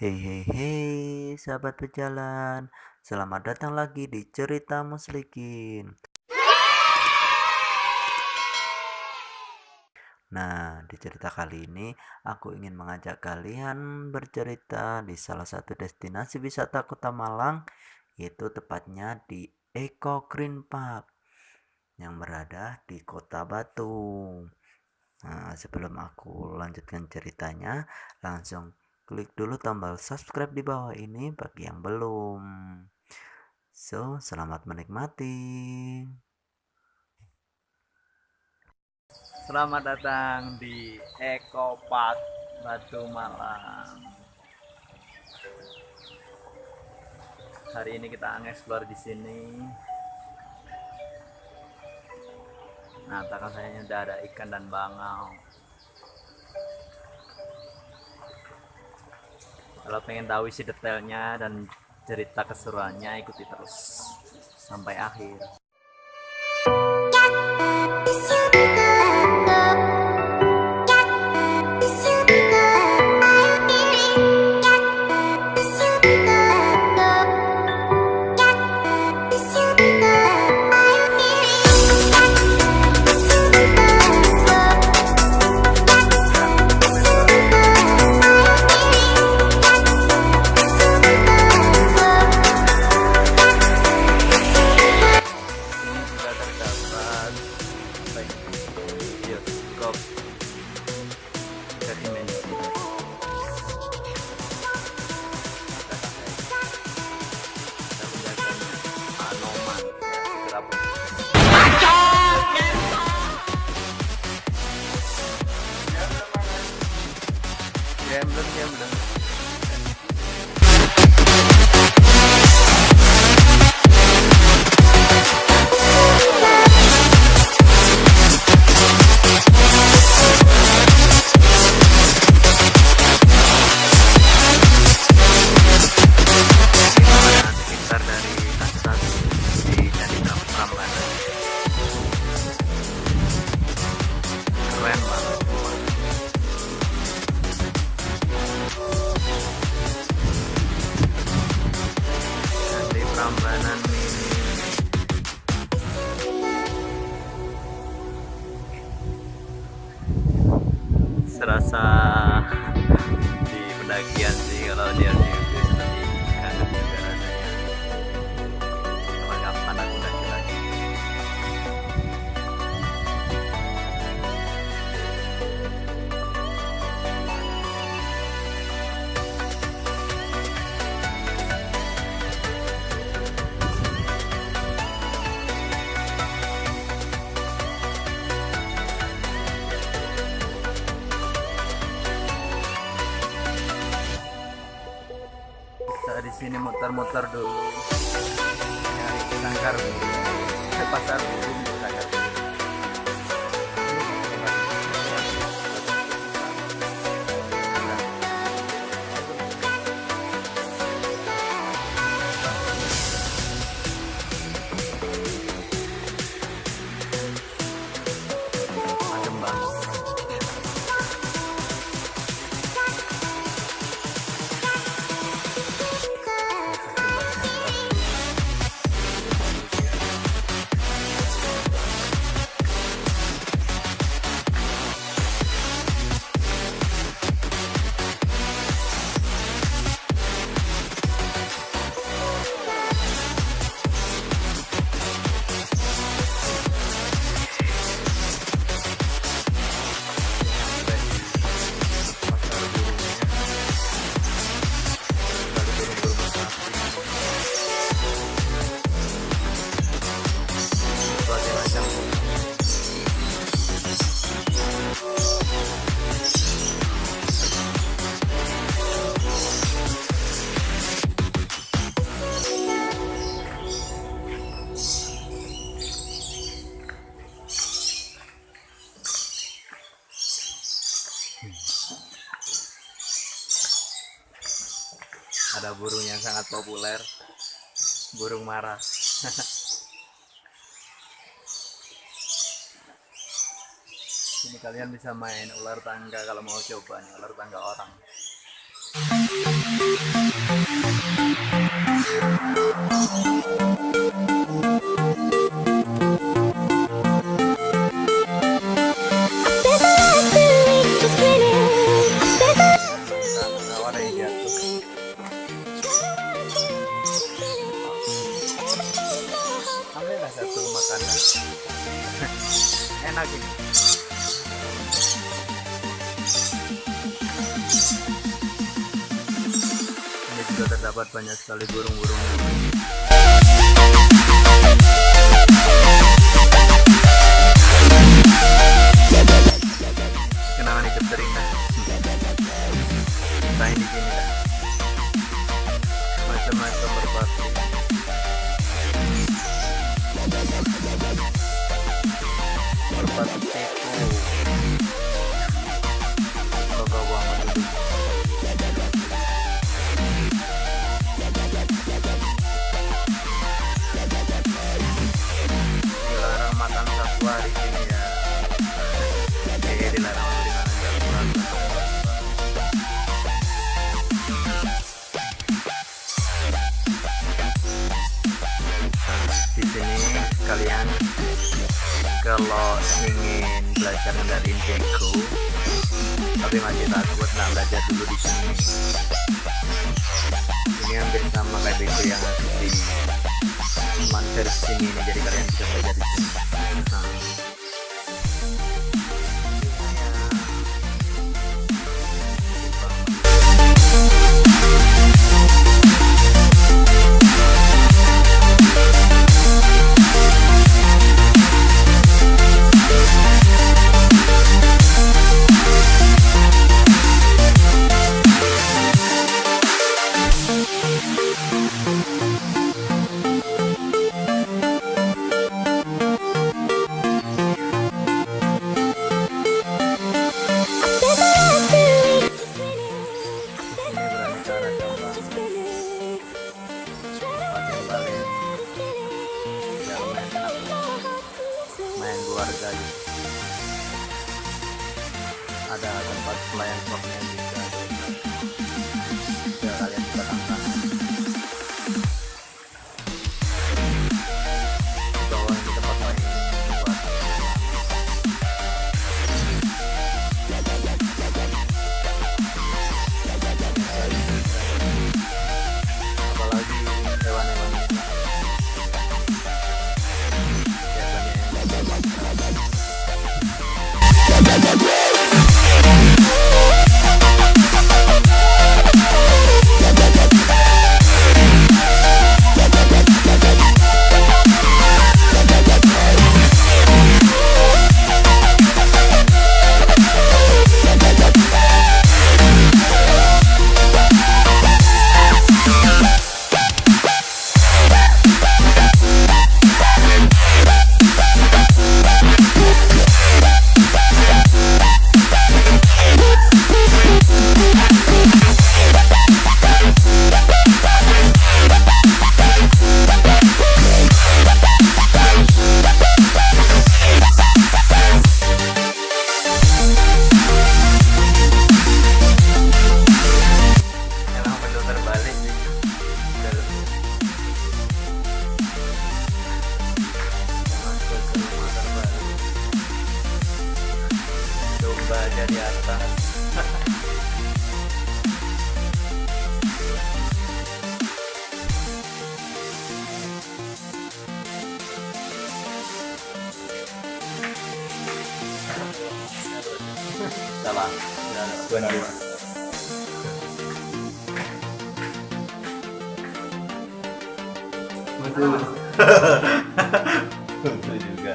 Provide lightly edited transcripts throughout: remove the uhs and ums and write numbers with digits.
Hei hei hei, sahabat pejalan. Selamat datang lagi di Cerita Muslikin. Nah, di cerita kali ini aku ingin mengajak kalian bercerita di salah satu destinasi wisata Kota Malang, yaitu tepatnya di Eco Green Park yang berada di Kota Batu. Nah, sebelum aku lanjutkan ceritanya, langsung klik dulu tombol subscribe di bawah ini bagi yang belum. So, selamat menikmati. Selamat datang di Eco Park Batu Malang. Hari ini kita nge-explore di sini. Nah, belakang saya udah ada ikan dan bangau. Kalau pengen tahu isi detailnya dan cerita keseruannya, ikuti terus sampai akhir. Sini juga terdapat bioskop berdimensi. Kita menjaganya Anoman ya, segera belum. Sekitar dari atas dijadikan perambanan, keren banget. Dan di perambanan ini serasa di pendakian sih, kalau dia di seperti kangen juga rasanya. Kapan-kapan aku lagi lagi. Kita di sini muter-muter dulu, nyari sangkar ke pasar burung sangkar. Adem banget. Berbagai macam. Ada burung yang sangat populer, burung marah. Ini kalian bisa main ular tangga kalau mau coba nih, ular tangga orang. Ada yang jatuh. Ambillah satu makanan. Enak ini. Ini juga terdapat banyak sekali burung-burung. Kenangan hidup terindah. Main di sini lah. Macam-macam berbagi. Berbagi teku. Bawa madu. Dilarang makan satwa di sini ya. Dilarang makan satwa. Di sini kalian kalau ingin belajar mengendarai bego tapi masih takut, nah belajar dulu di sini. Ini hampir sama kayak bego yang asli, cuman versi sini ini, jadi kalian bisa belajar di sini. Nah, main keluarga gitu. Ada tempat selain shopnya juga, bisa kalian bisa tangkap. Di bawah ini tempat main buat. Apalagi hewan-hewan aja di atas. Salah. Tuan dua. Betul. Betul juga.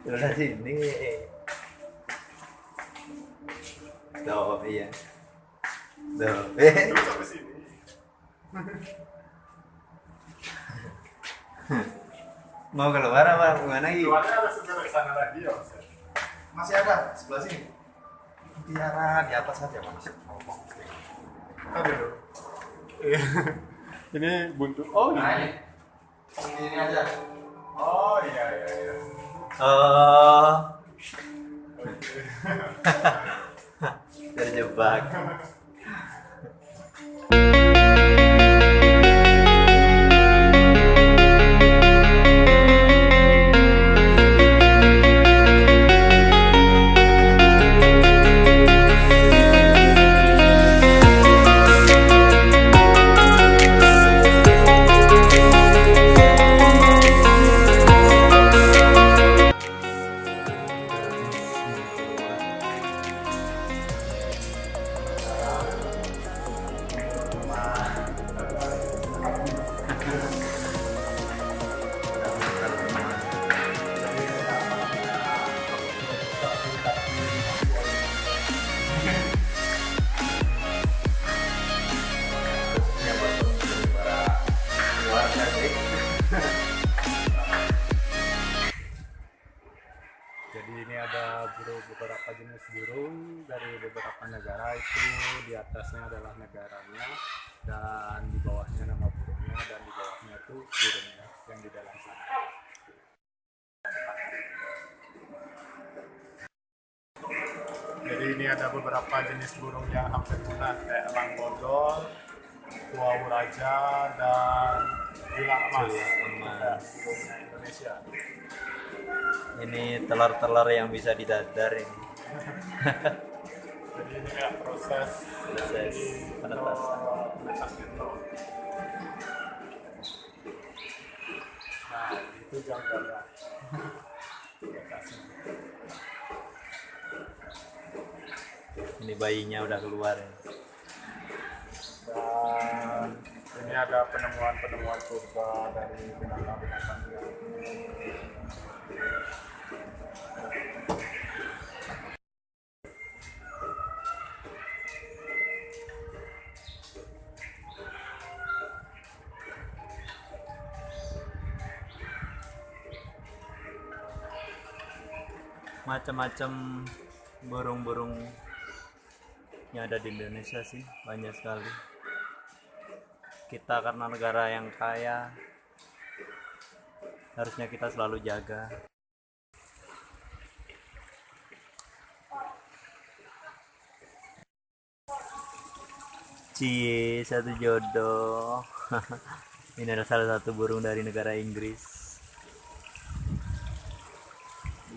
Udah sini. Tuh, iya. Tuh, Terus sampai sini. Mau keluar apa gimana lagi? Keluarnya ada sebelah sana lagi ya. Masih ada sebelah sini. Biara di atas saja mas. Tadi dulu. Ini buntu. Oh ini. Ini aja. Oh iya. Oh. Oke. Terjebak. Jadi ini ada beberapa jenis burung dari beberapa negara, itu di atasnya adalah negaranya dan di bawahnya nama burungnya dan di bawahnya itu burungnya yang di dalam sana. Jadi ini ada beberapa jenis burung yang hampir punah kayak elang bondol, buah raja dan gila emas. Burungnya Indonesia. Ini telur-telur yang bisa didadar ini. Jadi ini kayak proses penetasan. menetas gitu. Nah, itu gambarnya. Ini bayinya udah keluar ya. Dan ini ada penemuan-penemuan purba dari binatang-binatang yang Macam-macam burung-burung yang ada di Indonesia sih banyak sekali. Kita karena negara yang kaya, harusnya kita selalu jaga. Cie, satu jodoh. Ini adalah salah satu burung dari negara Inggris.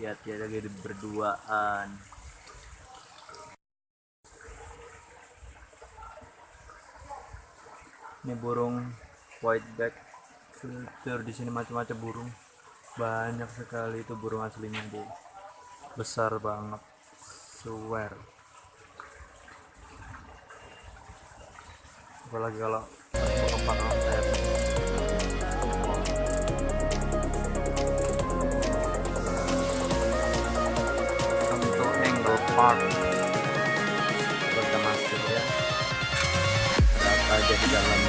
Lihat ya, lagi berduaan. Ini burung whiteback filter. Di sini macam-macam burung, banyak sekali. Itu burung aslinya deh, besar banget, swear. Apalagi kalau mengembangkan sayap. Untuk angle park kita masuk ya, ada apa aja di dalam.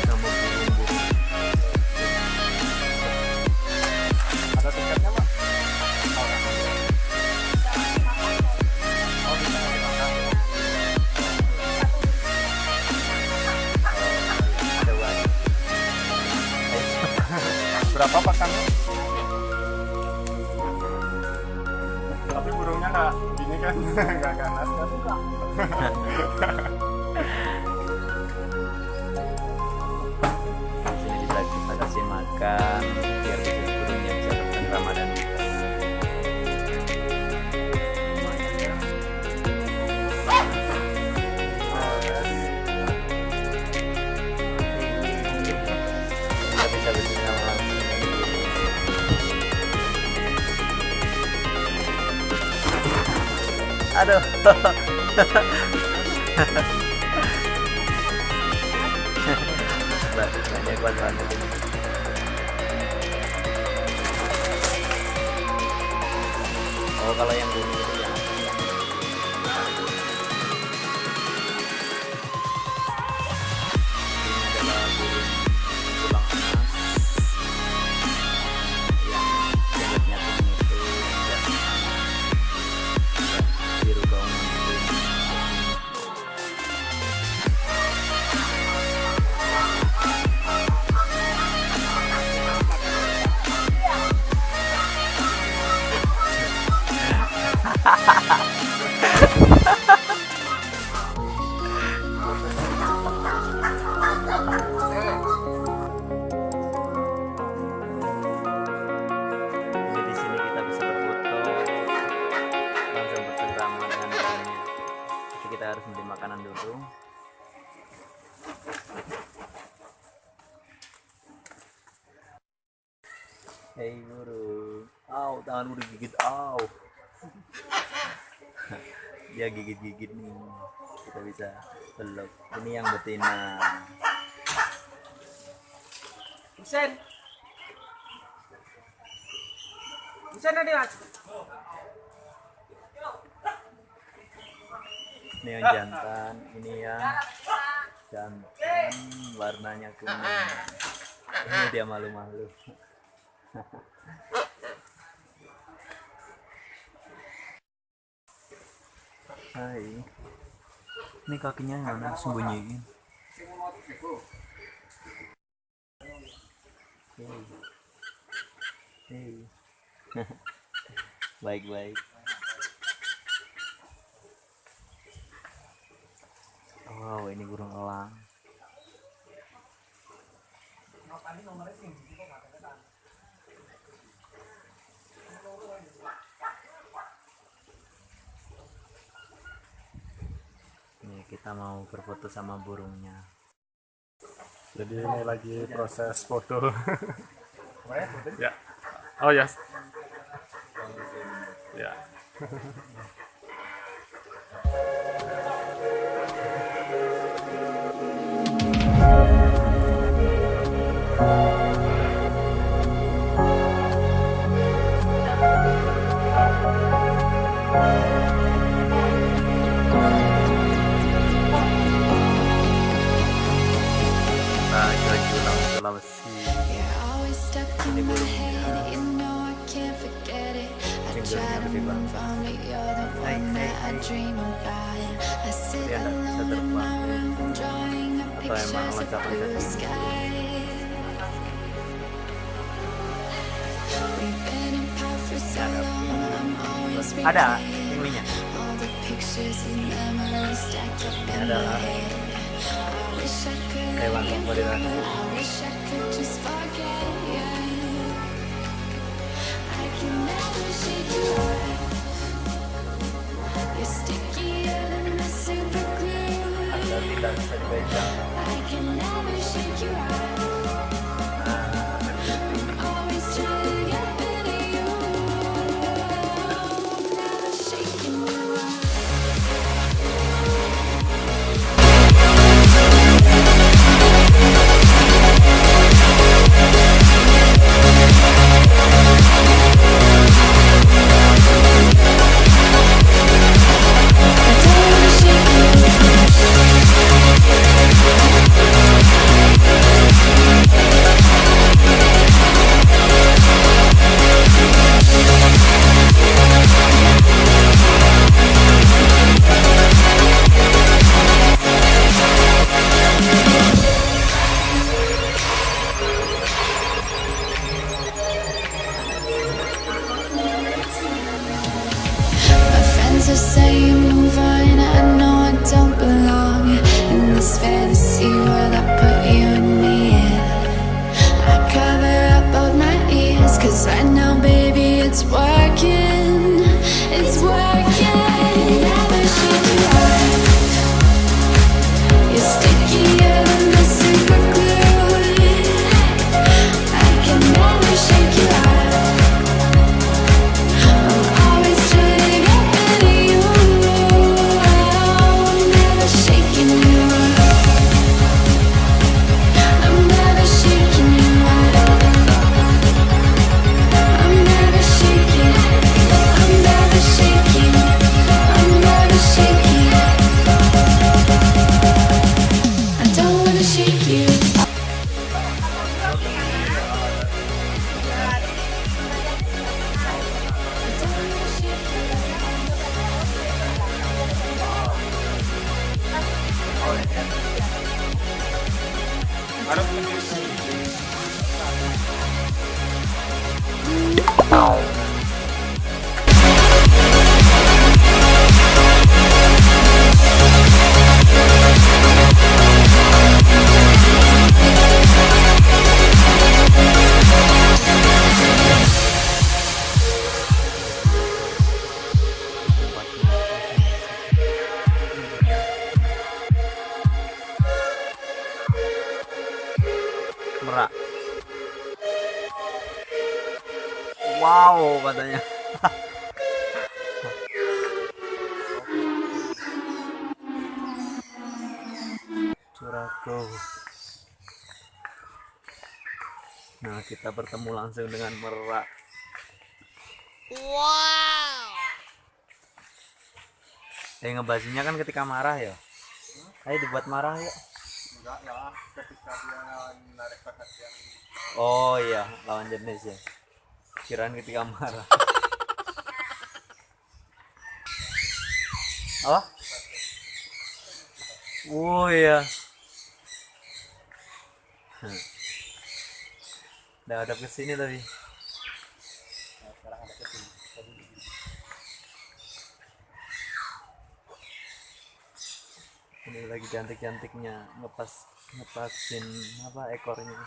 Sama burung-burung. ada tiketnya, Pak? Berapa pakannya? Tapi burungnya nggak gini kan, nggak ganas kan? Sini bisa kita kasih makan biar bisa burungnya bisa bercengkrama dan kita bisa bercengkrama langsung. Aduh. Banyak banget. Oh, kalau yang kuning itu ya. Ini adalah burung tulang emas yang jenggotnya kuning itu dan biru gaungan itu. Hei burung, au tangan udah gigit, au. Dia gigit-gigit nih, kita bisa peluk. Ini yang betina. Husen. Husen ada mas. Ini yang jantan, ini yang jantan, warnanya kuning. Ini dia malu-malu. Hai, ini kakinya yang mana sembunyiin? Hei. Baik-baik. Wow, ini burung elang. Nih, kita mau berfoto sama burungnya. Jadi ini lagi proses foto. Ya. Oh ya. Ya. Nah, Sulawesi. Ini burungnya. Cenderungnya gede banget. Hai, hai, hai. Dia nggak bisa terbang. Atau emang loncat-loncat ada ininya. Ini adalah hewan favorit aku. Anda tidak bisa dipegang. Are saying move on, I know I don't belong in this fantasy world I put you and me in. I cover up both my ears, cause right now baby it's working. It's working. Never shake you off. You're stickier than the super glue. I can never shake you off. I'm always trying to get rid of you. I'm never shaking you off. I'm never shaking you off. I'm never shaking. I'm never shaking. I'm never shaking. I don't wanna shake you. Merak. Wow katanya. Curahku. Nah, kita bertemu langsung dengan merak. Ngebahasnya kan ketika marah ya. Ayo dibuat marah yuk. Enggak lah, ketika dia menarik perhatian. Oh iya, lawan jenis ya. Kirain ketika marah. Oh? Oh iya. Udah ada kesini tadi. Nah, sekarang ada kesini. Ini lagi cantik-cantiknya ngepasin apa ekornya.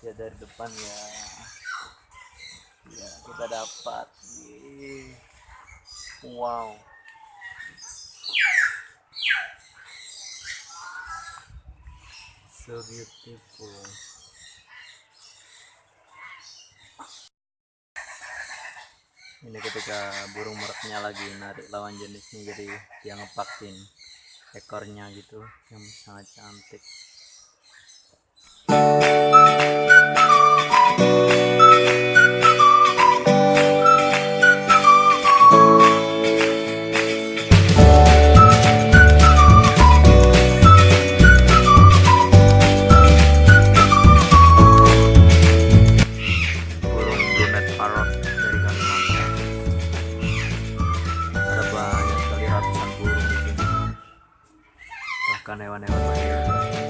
Ya dari depan ya. Ya kita dapat. Yeay. Wow. So beautiful. Ini ketika burung mereknya lagi narik lawan jenisnya, jadi dia ngepakin ekornya gitu, yang sangat cantik. Hewan-hewan lain.